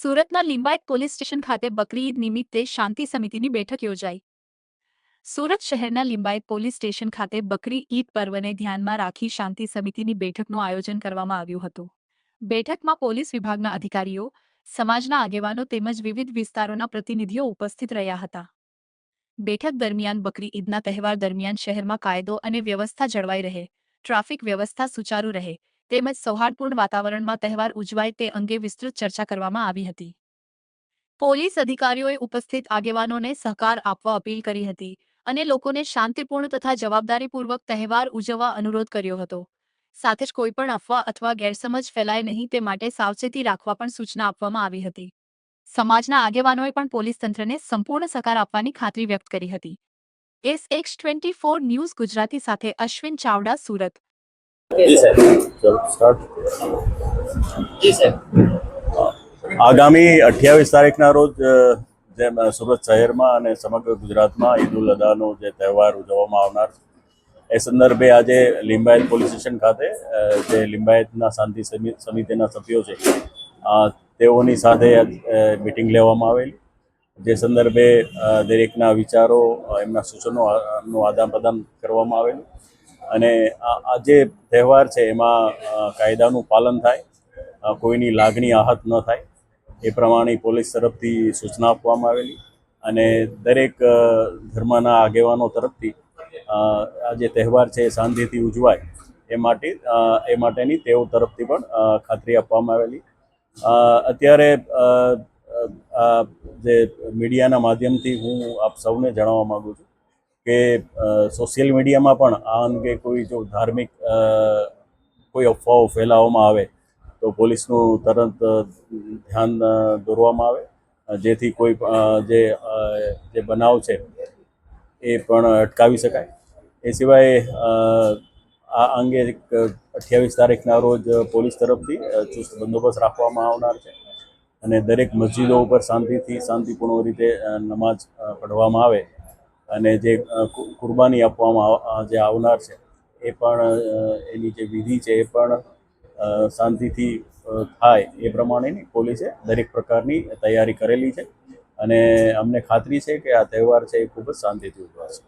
સુરતના Limbayat police station ખાતે બકરી ઈદ નિમિત્તે શાંતિ સમિતિની બેઠક યોજાઈ। સુરત શહેરના લિંબાયત પોલીસ સ્ટેશન ખાતે બકરી ઈદ પર્વને ધ્યાનમાં રાખી શાંતિ સમિતિની બેઠકનું આયોજન કરવામાં આવ્યું હતું। બેઠકમાં પોલીસ વિભાગના અધિકારીઓ, સમાજના આગેવાનો તેમજ વિવિધ વિસ્તારોના પ્રતિનિધિઓ ઉપસ્થિત રહ્યા હતા। બેઠક દરમિયાન બકરી ઈદના તહેવાર દરમિયાન શહેરમાં કાયદો અને વ્યવસ્થા જળવાઈ રહે, ટ્રાફિક વ્યવસ્થા સુચારુ રહે તેમજ સૌહાર્દપૂર્ણ વાતાવરણમાં તહેવાર ઉજવાય તે અંગે વિસ્તૃત ચર્ચા કરવામાં આવી હતી। પોલીસ અધિકારીઓએ ઉપસ્થિત આગેવાનોને સહકાર આપવા અપીલ કરી હતી અને લોકોને શાંતિપૂર્ણ તથા જવાબદારીપૂર્વક તહેવાર ઉજવવા અનુરોધ કર્યો હતો। સાથે જ કોઈપણ અફવા અથવા ગેરસમજ ફેલાય નહીં તે માટે સાવચેતી રાખવા પણ સૂચના આપવામાં આવી હતી। સમાજના આગેવાનોએ પણ પોલીસ તંત્રને સંપૂર્ણ સહકાર આપવાની ખાતરી વ્યક્ત કરી હતી। SX24 ન્યૂઝ ગુજરાતી સાથે અશ્વિન ચાવડા, સુરત। जी सर, चलो स्टार्ट। जी सर, આગામી 28 તારીખના રોજ જેમ સુરત શહેરમાં અને સમગ્ર ગુજરાતમાં ઈદ ઉલ અદાનો જે તહેવાર ઉજવવામાં આવનાર છે એ સંદર્ભે આજે લિંબાયત પોલીસ સ્ટેશન ખાતે જે લિંબાયતના શાંતિ સમિતિના સભ્યો છે તેઓની સાથે મિટિંગ લેવામાં આવેલી, જે સંદર્ભે દરેકના વિચારો, એમના સૂચનોનું આદાન પ્રદાન કરવામાં આવેલું અને આ જે તહેવાર છે એમાં કાયદાનું પાલન થાય, કોઈની લાગણી આહત ન થાય એ પ્રમાણે પોલીસ તરફથી સૂચના આપવામાં આવેલી અને દરેક ધર્મના આગેવાનો તરફથી આ જે તહેવાર છે એ શાંતિથી ઉજવાય એ માટેની તેઓ તરફથી પણ ખાતરી આપવામાં આવેલી। અત્યારે જે મીડિયાના માધ્યમથી હું આપ સૌને જણાવવા માગું છું કે સોશિયલ મીડિયામાં પણ આ અંગે કોઈ જો ધાર્મિક કોઈ અફવાઓ ફેલાવવામાં આવે તો પોલીસનું તરત ધ્યાન દોરવામાં આવે, જેથી કોઈ જે બનાવ છે એ પણ અટકાવી શકાય। એ સિવાય આ અંગે 28 તારીખના રોજ પોલીસ તરફથી ચુસ્ત બંદોબસ્ત રાખવામાં આવનાર છે અને દરેક મસ્જિદો ઉપર શાંતિપૂર્ણ રીતે નમાજ પઢવામાં આવે અને જે કુરબાની આપવામાં જે આવનાર છે એ પણ એની જે વિધિ છે એ પણ શાંતિથી થાય એ પ્રમાણેની પોલીસે દરેક પ્રકારની તૈયારી કરેલી છે અને અમને ખાતરી છે કે આ તહેવાર છે એ ખૂબ જ શાંતિથી ઉજવાશે।